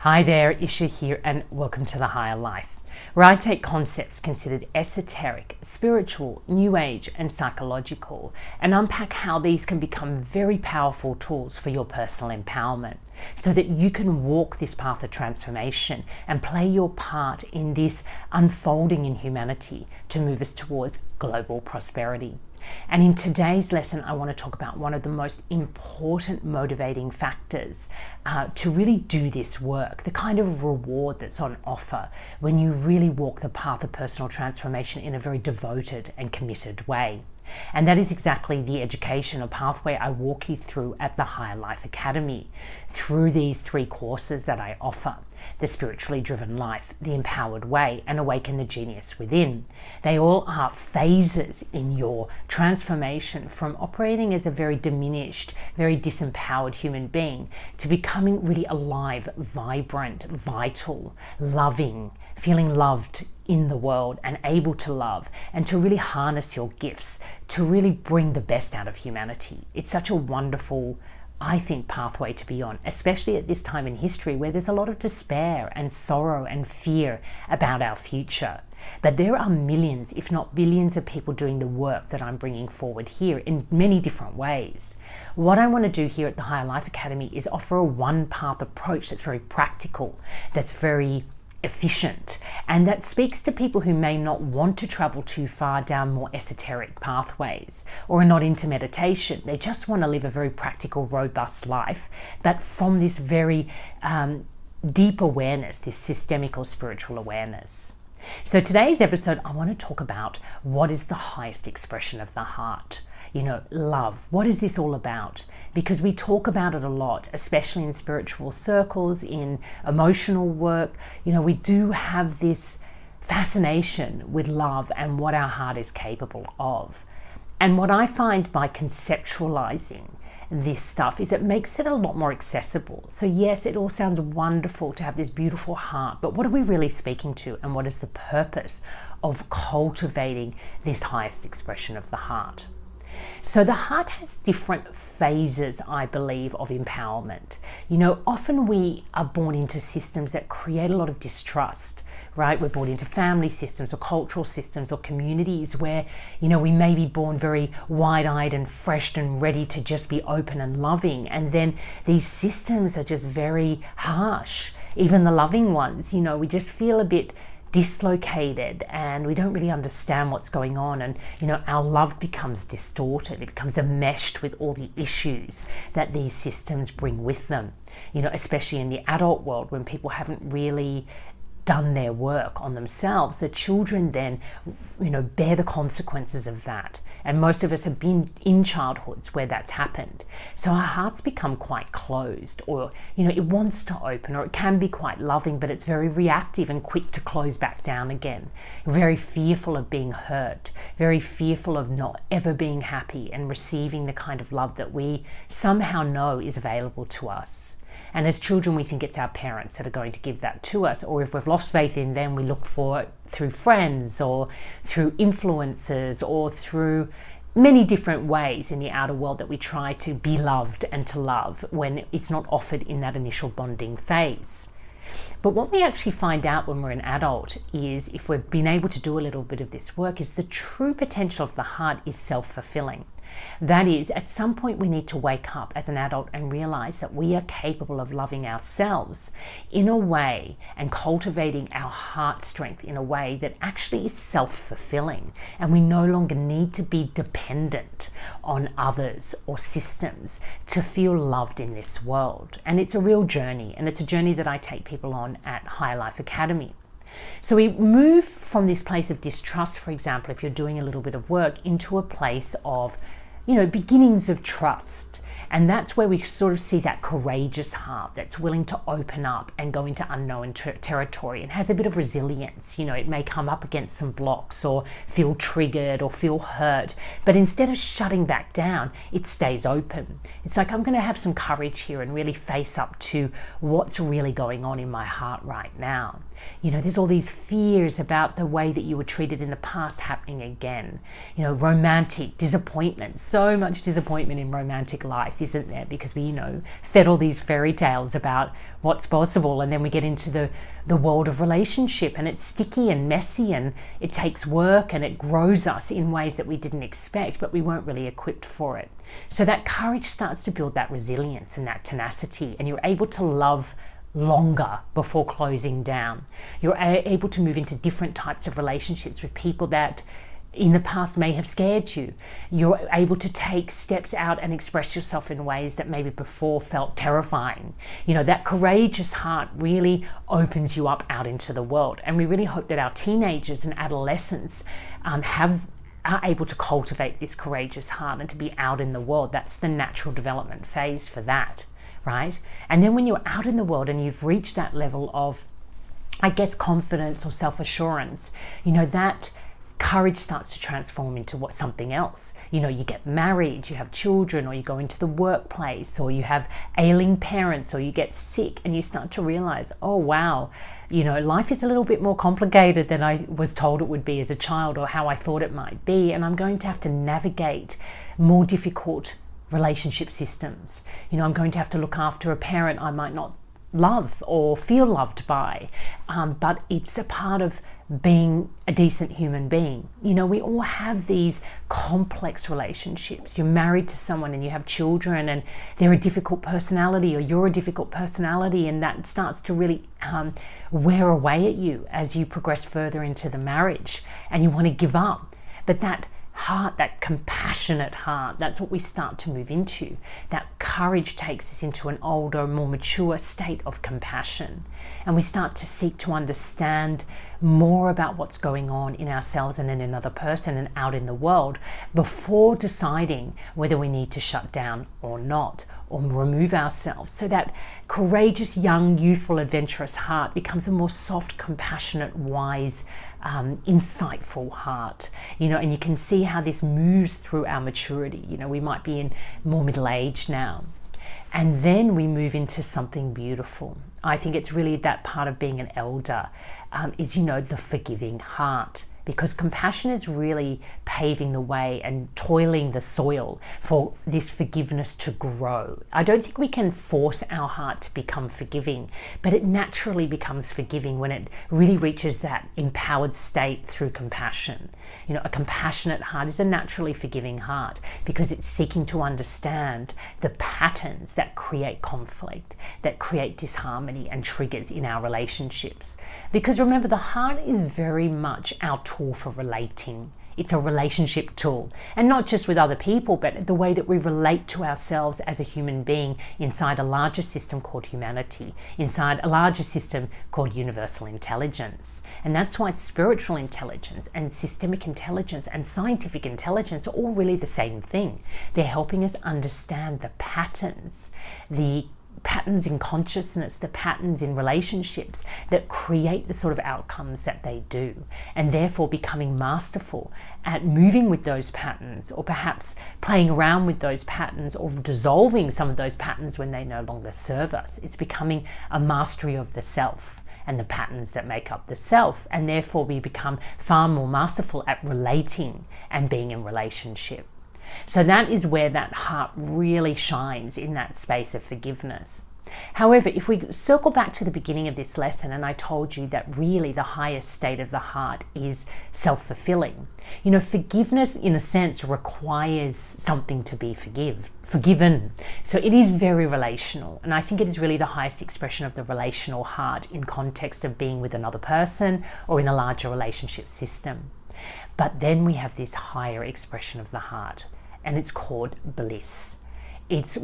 Hi there, Ischa here, and welcome to The Higher Life, where I take concepts considered esoteric, spiritual, new age, and psychological, and unpack how these can become very powerful tools for your personal empowerment, so that you can walk this path of transformation and play your part in this unfolding in humanity to move us towards global prosperity. And in today's lesson, I want to talk about one of the most important motivating factors to really do this work, the kind of reward that's on offer when you really walk the path of personal transformation in a very devoted and committed way. And that is exactly the educational pathway I walk you through at the Higher Life Academy, through these 3 courses that I offer: the Spiritually Driven Life, the Empowered Way, and Awaken the Genius Within. They all are phases in your transformation from operating as a very diminished, very disempowered human being to becoming really alive, vibrant, vital, loving, feeling loved in the world and able to love, and to really harness your gifts to really bring the best out of humanity. It's such a wonderful, I think, pathway to be on, especially at this time in history where there's a lot of despair and sorrow and fear about our future. But there are millions, if not billions, of people doing the work that I'm bringing forward here in many different ways. What I want to do here at the Higher Life Academy is offer a one-path approach that's very practical, that's very efficient, and that speaks to people who may not want to travel too far down more esoteric pathways or are not into meditation. They just want to live a very practical, robust life, but from this very deep awareness, this systemic or spiritual awareness. So today's episode, I want to talk about what is the highest expression of the heart. Love. What is this all about? Because we talk about it a lot, especially in spiritual circles, in emotional work. We do have this fascination with love and what our heart is capable of. And what I find by conceptualizing this stuff is it makes it a lot more accessible. So yes, it all sounds wonderful to have this beautiful heart, but what are we really speaking to, and what is the purpose of cultivating this highest expression of the heart? So the heart has different phases, I believe, of empowerment. Often we are born into systems that create a lot of distrust, right? We're born into family systems or cultural systems or communities where, we may be born very wide-eyed and fresh and ready to just be open and loving. And then these systems are just very harsh. Even the loving ones, we just feel a bit dislocated and we don't really understand what's going on, and our love becomes distorted. It becomes enmeshed with all the issues that these systems bring with them, especially in the adult world when people haven't really done their work on themselves. The children then bear the consequences of that, and most of us have been in childhoods where that's happened. So our hearts become quite closed, or it wants to open, or it can be quite loving, but it's very reactive and quick to close back down again. Very fearful of being hurt, very fearful of not ever being happy and receiving the kind of love that we somehow know is available to us. And as children, we think it's our parents that are going to give that to us. Or if we've lost faith in them, we look for it through friends or through influences or through many different ways in the outer world that we try to be loved and to love when it's not offered in that initial bonding phase. But what we actually find out when we're an adult is, if we've been able to do a little bit of this work, is the true potential of the heart is self-fulfilling. That is, at some point we need to wake up as an adult and realize that we are capable of loving ourselves in a way and cultivating our heart strength in a way that actually is self-fulfilling, and we no longer need to be dependent on others or systems to feel loved in this world. And it's a real journey, and it's a journey that I take people on at Higher Life Academy. So we move from this place of distrust, for example, if you're doing a little bit of work, into a place of beginnings of trust. And that's where we sort of see that courageous heart that's willing to open up and go into unknown territory and has a bit of resilience. It may come up against some blocks or feel triggered or feel hurt, but instead of shutting back down, it stays open. It's like, I'm going to have some courage here and really face up to what's really going on in my heart right now. There's all these fears about the way that you were treated in the past happening again. Romantic disappointment, so much disappointment in romantic life, isn't there? Because we, fed all these fairy tales about what's possible, and then we get into the world of relationship, and it's sticky and messy, and it takes work, and it grows us in ways that we didn't expect, but we weren't really equipped for it. So that courage starts to build that resilience and that tenacity, and you're able to love longer before closing down. You're able to move into different types of relationships with people that in the past may have scared you. You're able to take steps out and express yourself in ways that maybe before felt terrifying. That courageous heart really opens you up out into the world. And we really hope that our teenagers and adolescents are able to cultivate this courageous heart and to be out in the world. That's the natural development phase for that, right? And then when you're out in the world and you've reached that level of, confidence or self-assurance, that courage starts to transform into something else. You get married, you have children, or you go into the workplace, or you have ailing parents, or you get sick, and you start to realize, oh wow, life is a little bit more complicated than I was told it would be as a child, or how I thought it might be, and I'm going to have to navigate more difficult relationship systems. I'm going to have to look after a parent I might not love or feel loved by, but it's a part of being a decent human being. We all have these complex relationships. You're married to someone and you have children, and they're a difficult personality, or you're a difficult personality, and that starts to really wear away at you as you progress further into the marriage, and you want to give up. But that heart, that compassionate heart, that's what we start to move into. That courage takes us into an older, more mature state of compassion, and we start to seek to understand more about what's going on in ourselves and in another person and out in the world before deciding whether we need to shut down or not, or remove ourselves. So that courageous, young, youthful, adventurous heart becomes a more soft, compassionate, wise, insightful heart. And you can see how this moves through our maturity. We might be in more middle age now, and then we move into something beautiful. I think it's really that part of being an elder, is the forgiving heart. Because compassion is really paving the way and toiling the soil for this forgiveness to grow. I don't think we can force our heart to become forgiving, but it naturally becomes forgiving when it really reaches that empowered state through compassion. A compassionate heart is a naturally forgiving heart because it's seeking to understand the patterns that create conflict, that create disharmony and triggers in our relationships. Because remember, the heart is very much our tool for relating. It's a relationship tool, and not just with other people, but the way that we relate to ourselves as a human being inside a larger system called humanity, inside a larger system called universal intelligence. And that's why spiritual intelligence and systemic intelligence and scientific intelligence are all really the same thing. They're helping us understand the patterns in consciousness, the patterns in relationships that create the sort of outcomes that they do, and therefore becoming masterful at moving with those patterns, or perhaps playing around with those patterns, or dissolving some of those patterns when they no longer serve us. It's becoming a mastery of the self and the patterns that make up the self, and therefore we become far more masterful at relating and being in relationship. So that is where that heart really shines, in that space of forgiveness. However, if we circle back to the beginning of this lesson, and I told you that really the highest state of the heart is self-fulfilling. Forgiveness in a sense requires something to be forgiven. So it is very relational, and I think it is really the highest expression of the relational heart in context of being with another person or in a larger relationship system. But then we have this higher expression of the heart, and it's called bliss. It's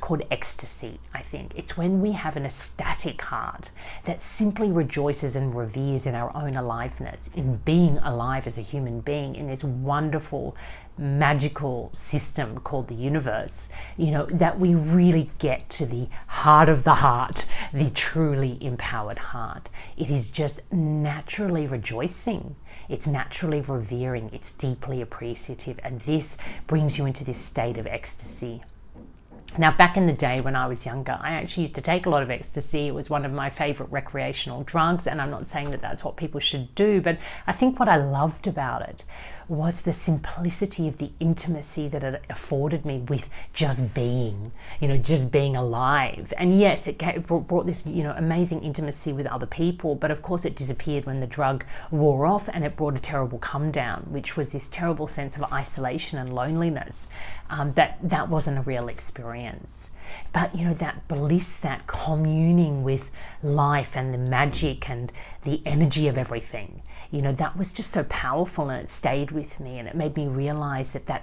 called ecstasy, I think. It's when we have an ecstatic heart that simply rejoices and reveres in our own aliveness, in being alive as a human being in this wonderful, magical system called the universe, that we really get to the heart of the heart, the truly empowered heart. It is just naturally rejoicing. It's naturally revering. It's deeply appreciative. And this brings you into this state of ecstasy. Now, back in the day when I was younger, I actually used to take a lot of ecstasy. It was one of my favorite recreational drugs, and I'm not saying that that's what people should do, but I think what I loved about it was the simplicity of the intimacy that it afforded me with just being, just being alive. And yes, it brought this, amazing intimacy with other people, but of course it disappeared when the drug wore off, and it brought a terrible come down, which was this terrible sense of isolation and loneliness. That wasn't a real experience. But that bliss, that communing with life and the magic and the energy of everything, that was just so powerful, and it stayed with me, and it made me realize that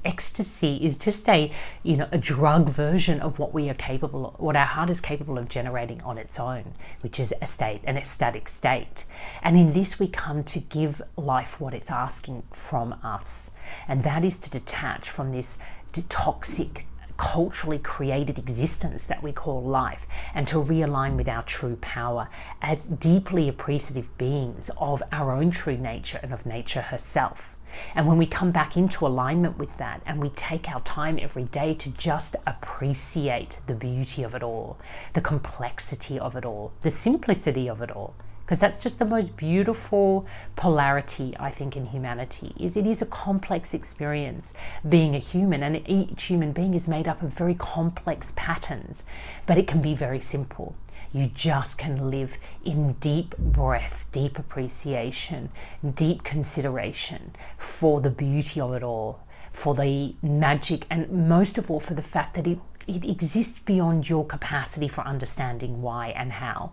ecstasy is just a drug version of what our heart is capable of generating on its own, which is an ecstatic state. And in this we come to give life what it's asking from us, and that is to detach from this toxic, culturally created existence that we call life, and to realign with our true power as deeply appreciative beings of our own true nature and of nature herself. And when we come back into alignment with that, and we take our time every day to just appreciate the beauty of it all, the complexity of it all, the simplicity of it all, because that's just the most beautiful polarity, I think, in humanity. It is a complex experience being a human, and each human being is made up of very complex patterns, but it can be very simple. You just can live in deep breath, deep appreciation, deep consideration for the beauty of it all, for the magic, and most of all for the fact that it exists beyond your capacity for understanding why and how.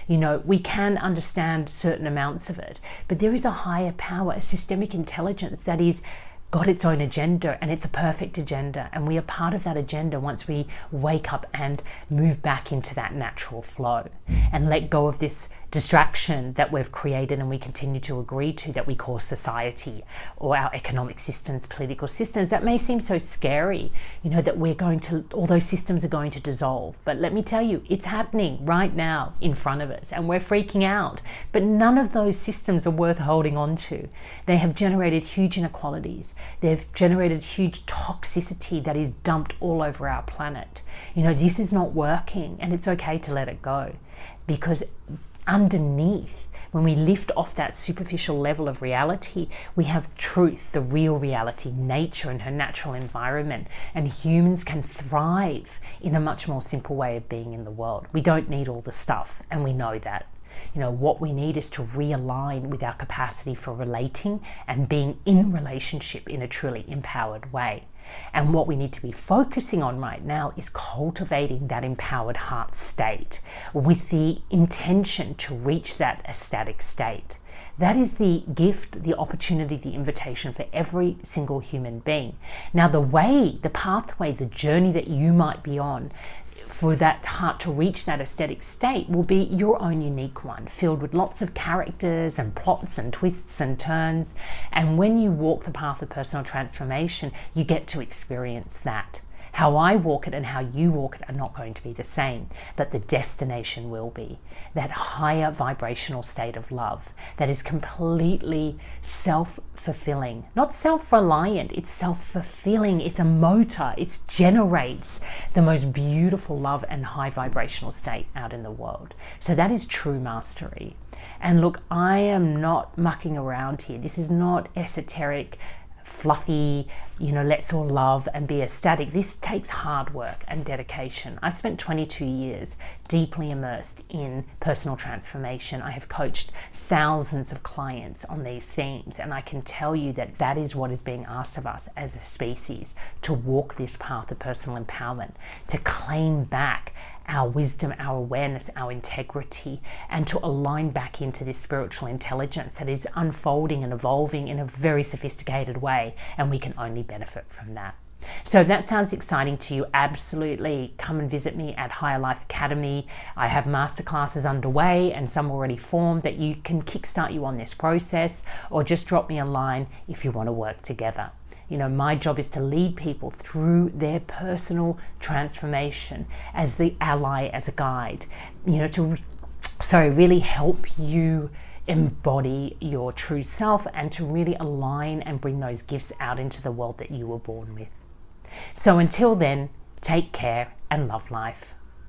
We can understand certain amounts of it, but there is a higher power, a systemic intelligence that is got its own agenda, and it's a perfect agenda, and we are part of that agenda once we wake up and move back into that natural flow and let go of this distraction that we've created and we continue to agree to, that we call society or our economic systems, political systems. That may seem so scary, that all those systems are going to dissolve. But let me tell you, it's happening right now in front of us, and we're freaking out. But none of those systems are worth holding on to. They have generated huge inequalities. They've generated huge toxicity that is dumped all over our planet. This is not working, and it's okay to let it go, because underneath, when we lift off that superficial level of reality, we have truth, the real reality, nature and her natural environment, and humans can thrive in a much more simple way of being in the world. We don't need all the stuff, and we know that. What we need is to realign with our capacity for relating and being in relationship in a truly empowered way. And what we need to be focusing on right now is cultivating that empowered heart state with the intention to reach that ecstatic state. That is the gift, the opportunity, the invitation for every single human being. Now, the pathway, the journey that you might be on for that heart to reach that aesthetic state will be your own unique one, filled with lots of characters and plots and twists and turns. And when you walk the path of personal transformation, you get to experience that. How I walk it and how you walk it are not going to be the same, but the destination will be that higher vibrational state of love that is completely self-fulfilling, not self-reliant, it's self-fulfilling, it's a motor, it generates the most beautiful love and high vibrational state out in the world. So that is true mastery. And look, I am not mucking around here. This is not esoteric, fluffy, let's all love and be ecstatic. This takes hard work and dedication. I spent 22 years deeply immersed in personal transformation. I have coached thousands of clients on these themes, and I can tell you that that is what is being asked of us as a species, to walk this path of personal empowerment, to claim back our wisdom, our awareness, our integrity, and to align back into this spiritual intelligence that is unfolding and evolving in a very sophisticated way, and we can only benefit from that. So if that sounds exciting to you, absolutely come and visit me at Higher Life Academy. I have masterclasses underway and some already formed that you can kickstart you on this process, or just drop me a line if you want to work together. My job is to lead people through their personal transformation as the ally, as a guide, to really help you embody your true self and to really align and bring those gifts out into the world that you were born with. So until then, Take care and love life.